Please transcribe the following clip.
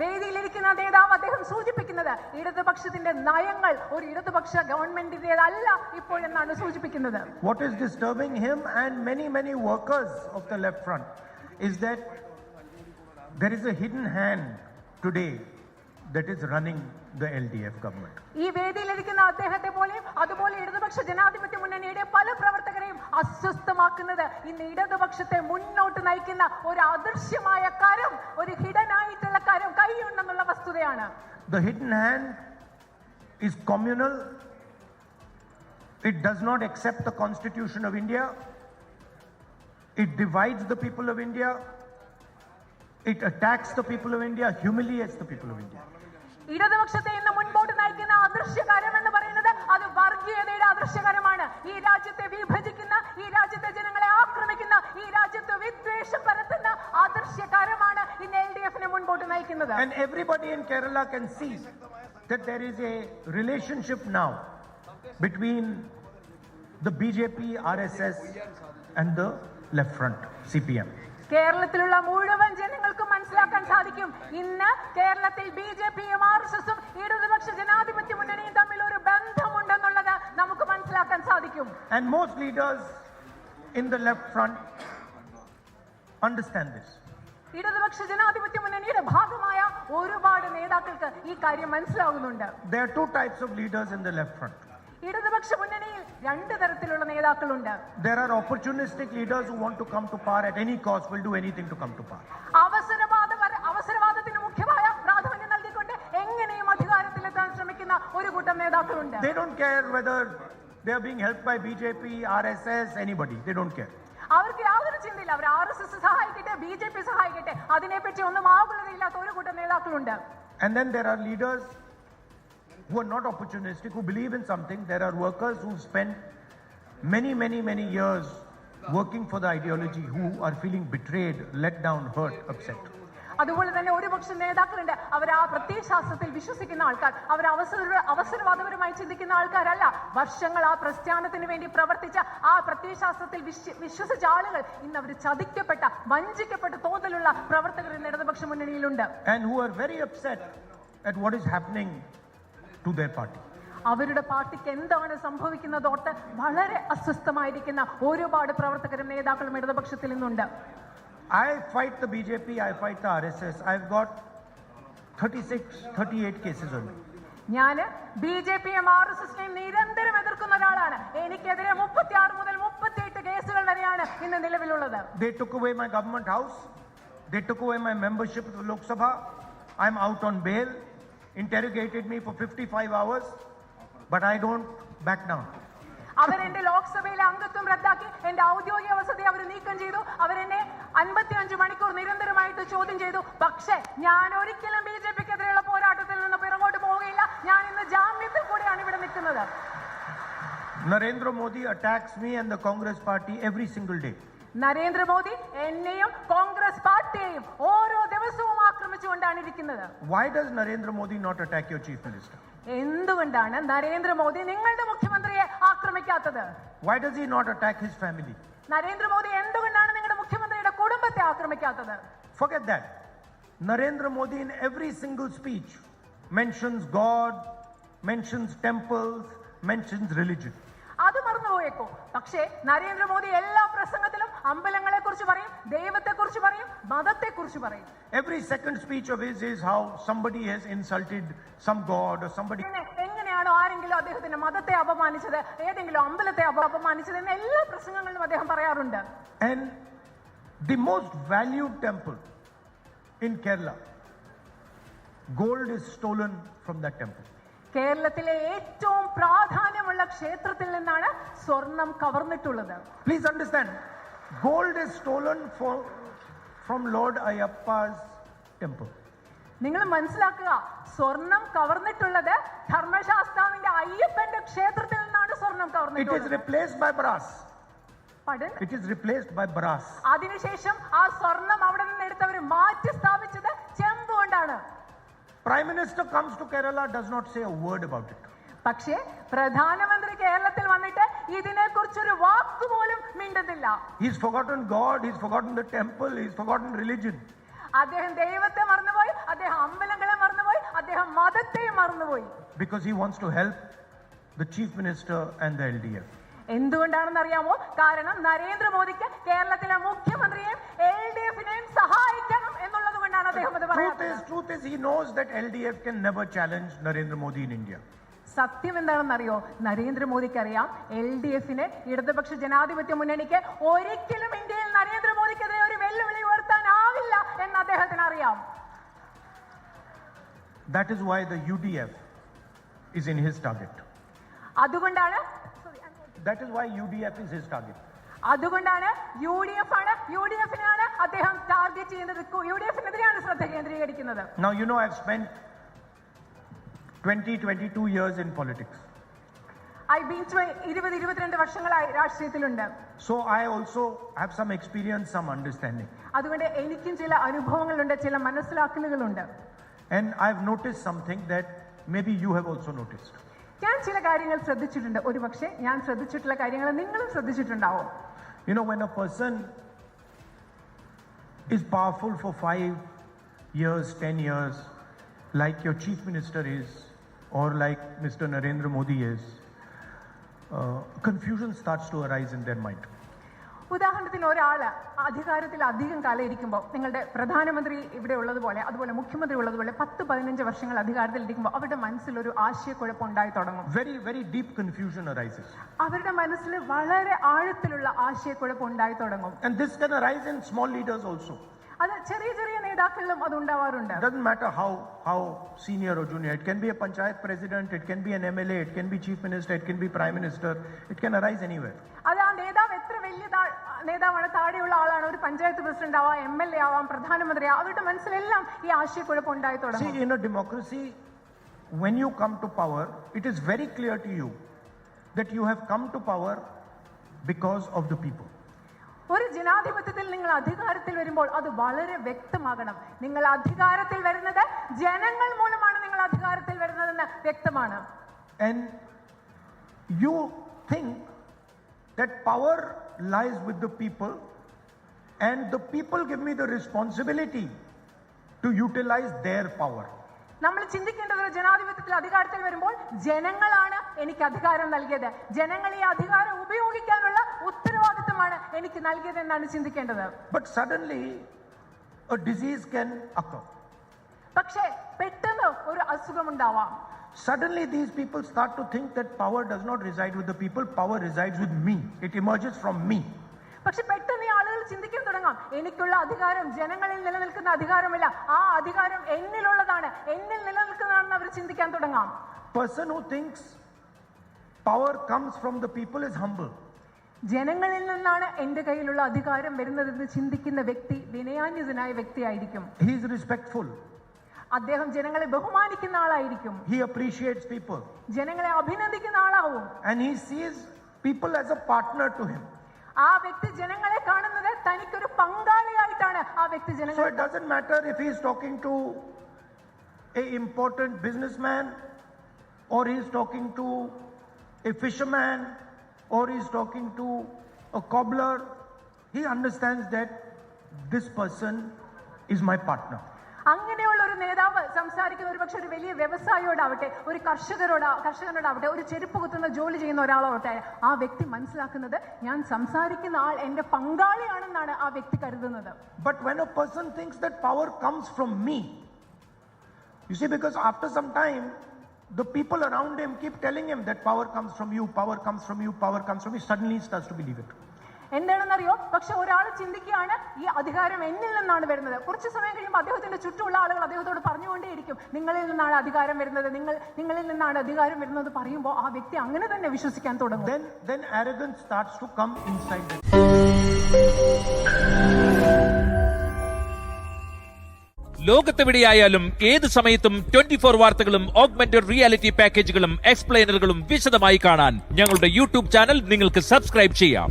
വേദിയിലിരിക്കുന്ന നേതാവ് അദ്ദേഹം സൂചിപ്പിക്കുന്നത് ഇടതുപക്ഷത്തിന്റെ നയങ്ങൾ ഒരു ഇടതുപക്ഷ ഗവൺമെന്റിന്റേതല്ല ഇപ്പോഴെന്നാണ് സൂചിപ്പിക്കുന്നത്. What is disturbing him and many workers of the left front is that there is a hidden hand today that is running the LDF government. ഈ വേദിയിലിരിക്കുന്ന അദ്ദേഹത്തെ പോലെയും അതുപോലെ ഇടതുപക്ഷ ജനാധിപത്യ മുന്നണിയുടെ പല പ്രവർത്തകരെയും അസ്വസ്ഥമാക്കുന്നത് ഇന്ന് ഇടതുപക്ഷത്തെ മുന്നോട്ട് നയിക്കുന്ന ഒരു അദൃശ്യമായ കരം, ഒരു ഹിഡൻ ആയിട്ടുള്ള കരം കൈയുണ്ടെന്നുള്ള വസ്തുതയാണ്. The hidden hand is communal. It does not accept the Constitution of India. It divides the people of India. It attacks the people of India, humiliates the people of India. ഇടതുപക്ഷത്തെ ഇന്ന് മുൻപോട്ട് നയിക്കുന്ന അദൃശ്യകരം എന്ന് പറയുന്നത് അത് വർഗീയതയുടെ അദൃശ്യകരമാണ്. ഈ രാജ്യത്തെ വിഭജിക്കുന്ന, ഈ രാജ്യത്തെ ജനങ്ങളെ ആക്രമിക്കുന്ന, ഈ രാജ്യത്ത് വിദ്വേഷം പരത്തുന്ന അദൃശ്യകരമാണ് ഇന്ന് LDF-നെ മുൻപോട്ട് നയിക്കുന്നത്. And everybody in Kerala can see that there is a relationship now between the BJP, RSS and the left front, CPM. കേരളത്തിലുള്ള മുഴുവൻ ജനങ്ങൾക്കും മനസ്സിലാക്കാൻ സാധിക്കും ഇന്ന് കേരളത്തിൽ BJPയും RSSും ഇടതുപക്ഷ ജനാധിപത്യ മുന്നണിയും തമ്മിൽ ഒരു ബന്ധമുണ്ടെന്നുള്ളത് നമുക്ക് മനസ്സിലാക്കാൻ സാധിക്കും. And most leaders in the left front understand this. ഇടതുപക്ഷ ജനാധിപത്യ മുന്നണിയുടെ ഭാഗമായ ഒരുപാട് നേതാക്കൾക്ക് ഈ കാര്യം മനസ്സിലാകുന്നുണ്ട്. There are two types of leaders in the left front. ഇടതുപക്ഷ മുന്നണിയിൽ രണ്ട് തരത്തിലുള്ള നേതാക്കളുണ്ട്. There are opportunistic leaders who want to come to power at any cost, will do anything to come to power. അവസരവാദത്തിന് മുഖ്യമായ പ്രാധാന്യം നൽകിക്കൊണ്ട് എങ്ങനെയും അധികാരത്തിലെത്താൻ ശ്രമിക്കുന്ന ഒരു കൂട്ടം നേതാക്കളുണ്ട്. They don't care whether they are being helped by BJP, RSS, anybody. They don't care. അവർക്ക് യാതൊരു ചിന്തയില്ല. അവർ RSS സഹായിക്കട്ടെ, BJP സഹായിക്കട്ടെ, അതിനെപ്പറ്റി ഒന്നും ആകുലതയില്ലാത്ത ഒരു കൂട്ടം നേതാക്കളുണ്ട്. And then there are leaders who are not opportunistic, who believe in something. There are workers who spend many years working for the ideology, who are feeling betrayed, let down, hurt, upset. അതുപോലെ തന്നെ ഒരുപക്ഷെ നേതാക്കളുണ്ട്, അവർ ആ പ്രത്യയശാസ്ത്രത്തിൽ വിശ്വസിക്കുന്ന ആൾക്കാർ, അവർ അവസരവാദപരമായി ചിന്തിക്കുന്ന ആൾക്കാരല്ല. വർഷങ്ങൾ ആ പ്രസ്ഥാനത്തിന് വേണ്ടി പ്രവർത്തിച്ച, ആ പ്രത്യയശാസ്ത്രത്തിൽ വിശ്വസിച്ച ആളുകൾ ഇന്ന് അവർ ചതിക്കപ്പെട്ട, വഞ്ചിക്കപ്പെട്ട തോന്നലുള്ള പ്രവർത്തകർ ഇന്ന് ഇടതുപക്ഷ മുന്നണിയിലുണ്ട്. And who are very upset at what is happening to their party. അവരുടെ പാർട്ടിക്ക് എന്താണ് സംഭവിക്കുന്നതോട്ട് വളരെ അസ്വസ്ഥമായിരിക്കുന്ന ഒരുപാട് പ്രവർത്തകരും നേതാക്കളും ഇടതുപക്ഷത്തിൽ നിന്നുണ്ട്. I fight the BJP, I fight the RSS. I've got 38 cases on me. ഞാൻ BJPയും RSSനെയും നിരന്തരം എതിർക്കുന്ന ഒരാളാണ്. എനിക്കെതിരെ 36 മുതൽ 38 കേസുകൾ വരെയാണ് ഇന്ന് നിലവിലുള്ളത്. They took away my government house. They took away my membership of Lok Sabha. I'm out on bail. Interrogated me for 55 hours, but I don't back down. അവരെന്റെ ലോക്സഭയിലെ അംഗത്വം റദ്ദാക്കി, എന്റെ ഔദ്യോഗിക വസതി അവർ നീക്കം ചെയ്തു. അവരെന്നെ 55 മണിക്കൂർ നിരന്തരമായിട്ട് ചോദ്യം ചെയ്തു. പക്ഷേ ഞാൻ ഒരിക്കലും BJPക്കെതിരെയുള്ള പോരാട്ടത്തിൽ നിന്ന് പിറകോട്ട് പോവുകയില്ല. ഞാൻ ഇന്ന് ജാമ്യത്തിൽ കൂടെയാണ് ഇവിടെ നിൽക്കുന്നത്. Narendra Modi attacks me and the Congress party every single day. Narendra Modi എന്നെയും കോൺഗ്രസ് പാർട്ടിയെയും ഓരോ ദിവസവും ആക്രമിച്ചുകൊണ്ടാണ് ഇരിക്കുന്നത്. Why does Narendra Modi not attack your chief minister? എന്തുകൊണ്ടാണ് നരേന്ദ്രമോദി നിങ്ങളുടെ മുഖ്യമന്ത്രിയെ ആക്രമിക്കാത്തത്? Why does he not attack his family? Narendra Modi എന്തുകൊണ്ടാണ് നിങ്ങളുടെ മുഖ്യമന്ത്രിയുടെ കുടുംബത്തെ ആക്രമിക്കാത്തത്? Forget that. Narendra Modi in every single speech mentions God, mentions temples, mentions religion. അത് മറന്നുപോയേക്കോ. പക്ഷേ നരേന്ദ്രമോദി എല്ലാ പ്രസംഗത്തിലും അമ്പലങ്ങളെ കുറിച്ച് പറയും, ദൈവത്തെ കുറിച്ച് പറയും, മതത്തെ കുറിച്ച് പറയും. Every second speech of his is how somebody has insulted some god or somebody. എങ്ങനെയാണോ ആരെങ്കിലും അദ്ദേഹത്തിന്റെ മതത്തെ അപമാനിച്ചത്, ഏതെങ്കിലും അമ്പലത്തെ അപമാനിച്ചത് എന്ന് എല്ലാ പ്രസംഗങ്ങളിലും അദ്ദേഹം പറയാറുണ്ട്. And the most valued temple in Kerala, gold is stolen from that temple. കേരളത്തിലെ ഏറ്റവും പ്രാധാന്യമുള്ള ക്ഷേത്രത്തിൽ നിന്നാണ് സ്വർണം കവർന്നിട്ടുള്ളത്. Please understand, gold is stolen from Lord Ayyappa's temple. നിങ്ങൾ മനസ്സിലാക്കുക, സ്വർണം കവർന്നിട്ടുള്ളത് ധർമ്മശാസ്താവിന്റെ അയ്യപ്പന്റെ ക്ഷേത്രത്തിൽ നിന്നാണ് സ്വർണം കവർന്നിട്ടുള്ളത്. It is replaced by brass. Pardon? It is replaced by brass. അതിനുശേഷം ആ സ്വർണം അവിടെ നിന്ന് എടുത്തവർ മാറ്റി സ്ഥാപിച്ചത് ചെമ്പ് കൊണ്ടാണ്. Prime Minister comes to Kerala, does not say a word about it. പക്ഷേ പ്രധാനമന്ത്രി കേരളത്തിൽ വന്നിട്ട് ഇതിനെക്കുറിച്ചൊരു വാക്കുപോലും മിണ്ടുന്നില്ല. He's forgotten God, he's forgotten the temple, he's forgotten religion. അദ്ദേഹം ദൈവത്തെ മറന്നുപോയി, അദ്ദേഹം അമ്പലങ്ങൾ കടന്നുപോയി. Because he wants to help the chief minister and the LDF. എന്തുകൊണ്ടാണെന്ന് അറിയാമോ? കാരണം നരേന്ദ്രമോദിക്ക് കേരളത്തിലെ മുഖ്യമന്ത്രിയെയും LDF-നെയും സഹായിക്കണം എന്നുള്ളത് കൊണ്ടാണ് അദ്ദേഹം അത് പറയുന്നത്. Truth is, he knows that LDF can never challenge Narendra Modi in India. സത്യം എന്താണെന്നറിയോ? നരേന്ദ്രമോദിക്ക് അറിയാം LDF-ന്, ഇടതുപക്ഷ ജനാധിപത്യ മുന്നണിക്ക് ഒരിക്കലും ഇന്ത്യയിൽ നരേന്ദ്രമോദിക്കെതിരെ ഒരു വെല്ലുവിളി ഉയർത്താനാവില്ല എന്ന് അദ്ദേഹത്തിന് അറിയാം. That is why the UDF is in his target. അതുകൊണ്ടാണ് That is why UDF is his target. അതുകൊണ്ടാണ് UDF-നെയാണ് അദ്ദേഹം ടാർഗറ്റ് ചെയ്യുന്നത്. UDF-നെതിരെയാണ് ശ്രദ്ധ കേന്ദ്രീകരിക്കുന്നത്. Now you know I've spent 22 years in politics. I've been 22 വർഷങ്ങളായി രാഷ്ട്രീയത്തിലുണ്ട്. So I also have some experience, some understanding. അതുകൊണ്ട് എനിക്കും ചില അനുഭവങ്ങളുണ്ട്, ചില മനസ്സിലാക്കലുകളുണ്ട്. And I've noticed something that maybe you have also noticed. ഞാൻ ചില കാര്യങ്ങൾ ശ്രദ്ധിച്ചിട്ടുണ്ട്. ഒരുപക്ഷെ ഞാൻ ശ്രദ്ധിച്ചിട്ടുള്ള കാര്യങ്ങൾ നിങ്ങളും ശ്രദ്ധിച്ചിട്ടുണ്ടാവും. You know, when a person is powerful for 5 years, 10 years, like your chief minister is, or like Mr. Narendra Modi is, confusion starts to arise in their mind. ഉദാഹരണത്തിന് ഒരാള് അധികാരത്തിൽ അധികം കാലം ഇരിക്കുമ്പോൾ, നിങ്ങളുടെ പ്രധാനമന്ത്രി ഇവിടെ ഉള്ളതുപോലെ അതുപോലെ മുഖ്യമന്ത്രി ഉള്ളതുപോലെ 10-15 വർഷങ്ങൾ അധികാരത്തിൽ ഇരിക്കുമ്പോൾ അവരുടെ മനസ്സിൽ ഒരു ആശയക്കുഴപ്പം ഉണ്ടായി തുടങ്ങും. Very deep confusion arises. അവരുടെ മനസ്സിൽ വളരെ ആഴത്തിലുള്ള ആശയക്കുഴപ്പം ഉണ്ടായി തുടങ്ങും. And this can arise in small leaders also. അത് ചെറിയ ചെറിയ നേതാക്കളിലും അത് ഉണ്ടാവാറുണ്ട്. It doesn't matter how senior or junior. It can be a panchayat president, it can be an MLA, it can be chief minister, it can be prime minister. It can arise anywhere. അത് ആ നേതാവ് എത്ര വലിയ നേതാവാണ്, താഴെയുള്ള ആളാണ്, ഒരു panchayat president ആവാം, MLA ആവാം, പ്രധാനമന്ത്രി ആവാം, അവരുടെ മനസ്സിലെല്ലാം ഈ ആശയക്കുഴപ്പം ഉണ്ടായി തുടങ്ങും. See, in a democracy, when you come to power, it is very clear to you that you have come to power because of the people. ഒരു ജനാധിപത്യത്തിൽ നിങ്ങൾ അധികാരത്തിൽ വരുമ്പോൾ അത് വളരെ വ്യക്തമാകണം. നിങ്ങൾ അധികാരത്തിൽ വരുന്നത് ജനങ്ങൾ മൂലമാണ്, നിങ്ങൾ അധികാരത്തിൽ വരുന്നതെന്ന് വ്യക്തമാണ്. And you think that power lies with the people, and the people give me the responsibility to utilize their power. നമ്മൾ ചിന്തിക്കേണ്ടത് ജനാധിപത്യത്തിൽ അധികാരത്തിൽ വരുമ്പോൾ ജനങ്ങളാണ് എനിക്ക് അധികാരം നൽകിയത്, ജനങ്ങൾ ഈ അധികാരം ഉപയോഗിക്കാനുള്ള ഉത്തരവാദിത്തമാണ് എനിക്ക് നൽകിയത് എന്നാണ് ചിന്തിക്കേണ്ടത്. But suddenly a disease can occur. പക്ഷേ പെട്ടെന്ന് ഒരു അസുഖമുണ്ടാവാം. Suddenly these people start to think that power does not reside with the people, power resides with me. It emerges from me. പക്ഷെ പെട്ടെന്ന് ഈ ആളുകൾ ചിന്തിക്കാൻ തുടങ്ങാം, എനിക്കുള്ള അധികാരം ജനങ്ങളിൽ നിലനിൽക്കുന്ന അധികാരമല്ല, ആ അധികാരം എന്നിലുള്ളതാണ്, എന്നിൽ നിലനിൽക്കുന്നതാണെന്ന് അവർ ചിന്തിക്കാൻ തുടങ്ങാം. Person who thinks power comes from the people is humble. ജനങ്ങളിൽ നിന്നാണ് എന്റെ കയ്യിലുള്ള അധികാരം വരുന്നതെന്ന് ചിന്തിക്കുന്ന വ്യക്തി വിനയാന്വിതനായ വ്യക്തിയായിരിക്കും. He is respectful. അദ്ദേഹം ജനങ്ങളെ ബഹുമാനിക്കുന്ന ആളായിരിക്കും. He appreciates people. ജനങ്ങളെ അഭിനന്ദിക്കുന്ന ആളാവും. And he sees people as a partner to him. ആ വ്യക്തി ജനങ്ങളെ കാണുന്നത് തനിക്കൊരു പങ്കാളിയായിട്ടാണ് ആ വ്യക്തി So ജനങ്ങളെ. it doesn't matter if he is talking to a important businessman, or he is talking to a fisherman, or he is talking to a cobbler. He understands that this person is my partner. അങ്ങനെയുള്ള ഒരു നേതാവ് സംസാരിക്കുന്ന ഒരു പക്ഷെ ഒരു വലിയ വ്യവസായിയോടാവട്ടെ, ഒരു കർഷകനോടാവട്ടെ, ഒരു ചെരുപ്പ് കുത്തുന്ന ജോലി ചെയ്യുന്ന ഒരാളാവട്ടെ, ആ വ്യക്തി മനസ്സിലാക്കുന്നത് ഞാൻ സംസാരിക്കുന്ന ആൾ എന്റെ പങ്കാളിയാണെന്നാണ് ആ വ്യക്തി കരുതുന്നത്. But when a person thinks that power comes from me, you see, because after some time the people around him keep telling him that power comes from you, power comes from you, power comes from you, suddenly he starts to believe it. എന്താണെന്നറിയോ? പക്ഷെ ഒരാൾ ചിന്തിക്കുകയാണ് ഈ അധികാരം എന്നിൽ നിന്നാണ് വരുന്നത്. കുറച്ച് സമയം കഴിയുമ്പോൾ അദ്ദേഹത്തിന്റെ ചുറ്റുമുള്ള ആളുകൾ അദ്ദേഹത്തോട് പറഞ്ഞുകൊണ്ടേയിരിക്കും, നിങ്ങളിൽ നിന്നാണ് അധികാരം വരുന്നത്, നിങ്ങളിൽ നിന്നാണ് അധികാരം വരുന്നത് പറയുമ്പോൾ ആ വ്യക്തി അങ്ങനെ തന്നെ വിശ്വസിക്കാൻ തുടങ്ങും. Then arrogance starts to come inside them. ലോകത്തെവിടെയായാലും ഏത് സമയത്തും 24 വാർത്തകളും ഓഗ്മെന്റഡ് റിയാലിറ്റി പാക്കേജുകളും എക്സ്പ്ലെയിനറുകളും വിശദമായി കാണാൻ ഞങ്ങളുടെ യൂട്യൂബ് ചാനൽ നിങ്ങൾക്ക് സബ്സ്ക്രൈബ് ചെയ്യാം.